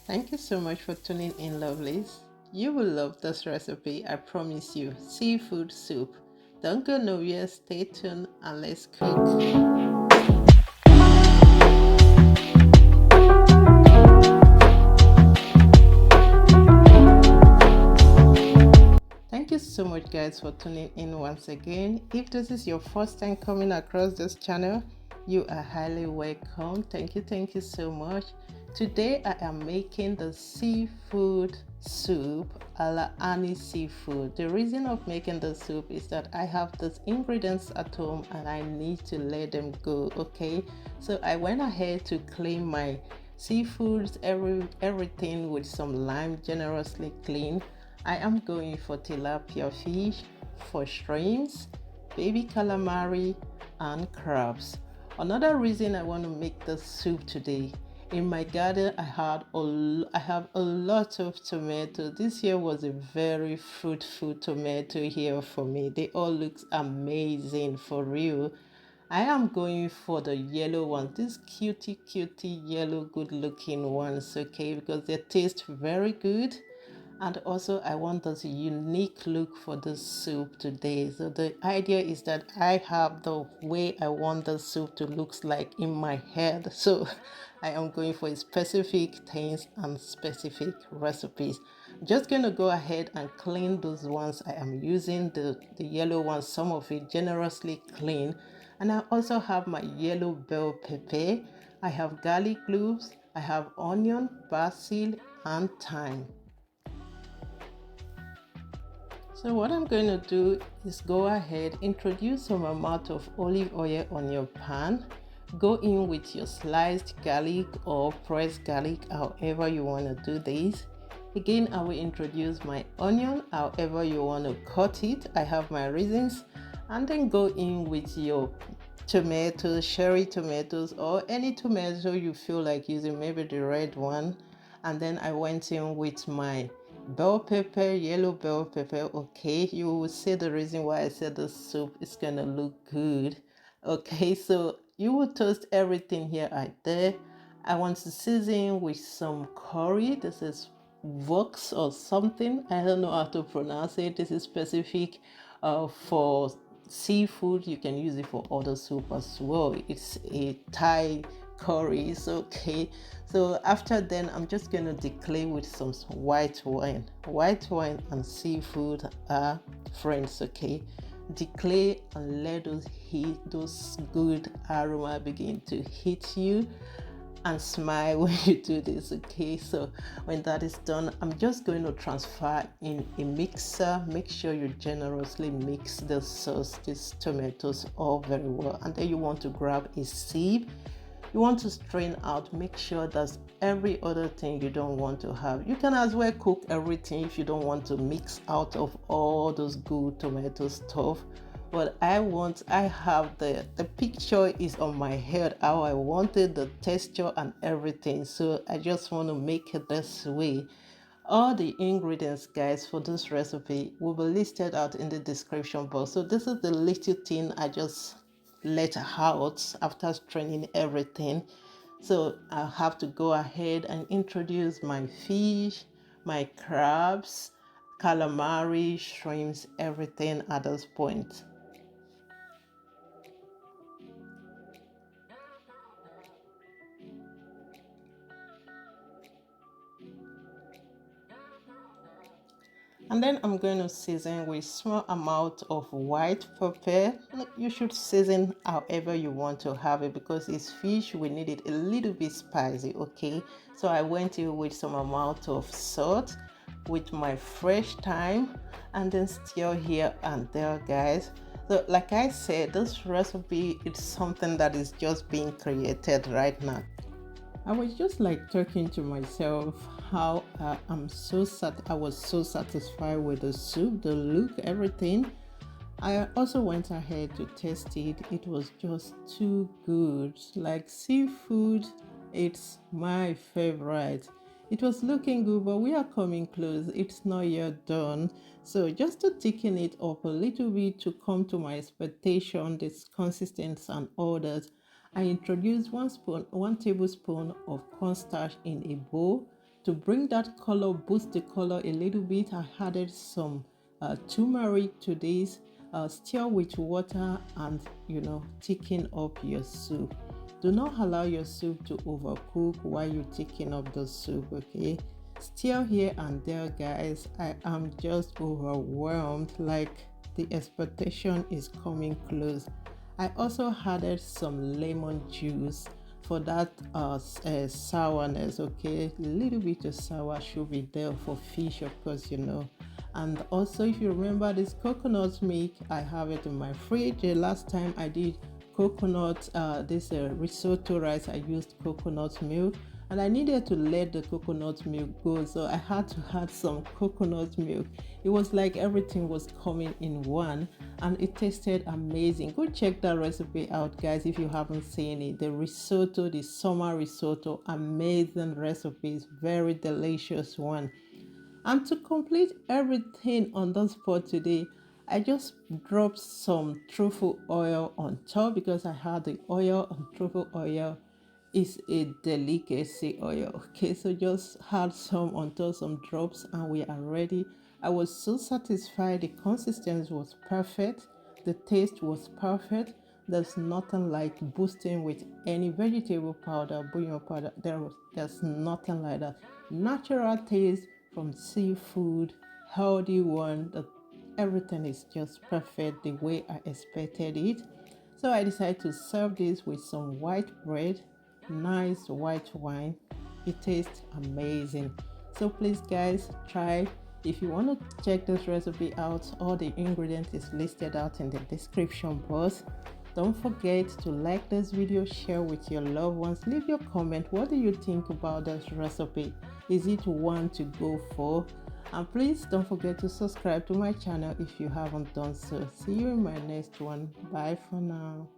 Thank you so much for tuning in, lovelies. You will love this recipe, I promise you. Seafood soup. Don't go nowhere, stay tuned and let's cook. Thank you so much, guys, for tuning in once again. If this is your first time coming across this channel, you are highly welcome. Thank you so much. Today I am making the seafood soup a la Annie seafood. The reason of making the soup is that I have these ingredients at home and I need to let them go. Okay, so I went ahead to clean my seafoods, everything with some lime, generously clean. I am going for tilapia fish, for shrimps, baby calamari, and crabs. Another reason I want to make this soup today, in my garden I have a lot of tomato. This year was a very fruitful tomato here for me. They all look amazing, for real. I am going for the yellow ones, these cutie yellow good looking ones, okay, because they taste very good. And also I want this unique look for this soup today. So the idea is that I have the way I want the soup to look like in my head. So I am going for specific things and specific recipes. Just going to go ahead and clean those ones I am using, the yellow ones, some of it generously clean. And I also have my yellow bell pepper. I have garlic cloves, I have onion, basil, and thyme. So what I'm going to do is go ahead, introduce some amount of olive oil on your pan. Go in with your sliced garlic or pressed garlic, however you want to do this. Again, I will introduce my onion, however you want to cut it. I have my reasons. And then go in with your tomatoes, cherry tomatoes, or any tomato you feel like using, maybe the red one. And then I went in with my bell pepper, yellow bell pepper. Okay, you will see the reason why I said the soup is gonna look good. Okay, so you will toast everything here right there. I want to season with some curry. This is vox or something, I don't know how to pronounce it. This is specific for seafood. You can use it for other soup as well. It's a Thai curry. It's okay. So after then, I'm just going to declare with some white wine. White wine and seafood are friends. Okay, declare and let those good aroma begin to hit you, and smile when you do this. Okay, so when that is done, I'm just going to transfer in a mixer. Make sure you generously mix the sauce, these tomatoes, all very well. And then you want to grab a sieve. You want to strain out, make sure that's every other thing you don't want to have. You can as well cook everything if you don't want to mix out of all those good tomato stuff. But I have the picture is on my head, how I wanted the texture and everything. So I just want to make it this way. All the ingredients, guys, for this recipe will be listed out in the description box. So this is the little thing I just let out after straining everything. So I have to go ahead and introduce my fish, my crabs, calamari, shrimps, everything at this point. And then I'm going to season with small amount of white pepper. You should season however you want to have it, because it's fish, we need it a little bit spicy. Okay, so I went in with some amount of salt with my fresh thyme, and then stir here and there, guys. So like I said, this recipe is something that is just being created right now. I was just like talking to myself how I was so satisfied with the soup, the look, everything. I also went ahead to test it. It was just too good. Like seafood, it's my favorite. It was looking good, but we are coming close. It's not yet done. So just to thicken it up a little bit to come to my expectation, this consistency and all that, I introduced one tablespoon of cornstarch in a bowl. To bring that color, boost the color a little bit, I added some turmeric to this. Stir with water and thicken up your soup. Do not allow your soup to overcook while you thicken up the soup, okay? Stir here and there, guys. I am just overwhelmed, like the expectation is coming close. I also added some lemon juice for that sourness, okay? A little bit of sour should be there for fish, of course, And also, if you remember this coconut milk, I have it in my fridge. The last time I did coconut this risotto rice, I used coconut milk, and I needed to let the coconut milk go, so I had to add some coconut milk. It was like everything was coming in one, and it tasted amazing. Go check that recipe out, guys, if you haven't seen it. The risotto, the summer risotto, amazing recipe, very delicious one. And to complete everything on this pot today, I just dropped some truffle oil on top because I had the oil, and truffle oil is a delicacy oil. Okay, so just add some on top, some drops, and we are ready. I was so satisfied. The consistency was perfect. The taste was perfect. There's nothing like boosting with any vegetable powder, bouillon powder. There's nothing like that. Natural taste from seafood, healthy one. Everything is just perfect the way I expected it. So I decided to serve this with some white bread, nice white wine. It tastes amazing. So please, guys, try. If you want to check this recipe out, all the ingredients is listed out in the description box. Don't forget to like this video, share with your loved ones, leave your comment. What do you think about this recipe? Is it one to go for? And please don't forget to subscribe to my channel if you haven't done so. See you in my next one. Bye for now.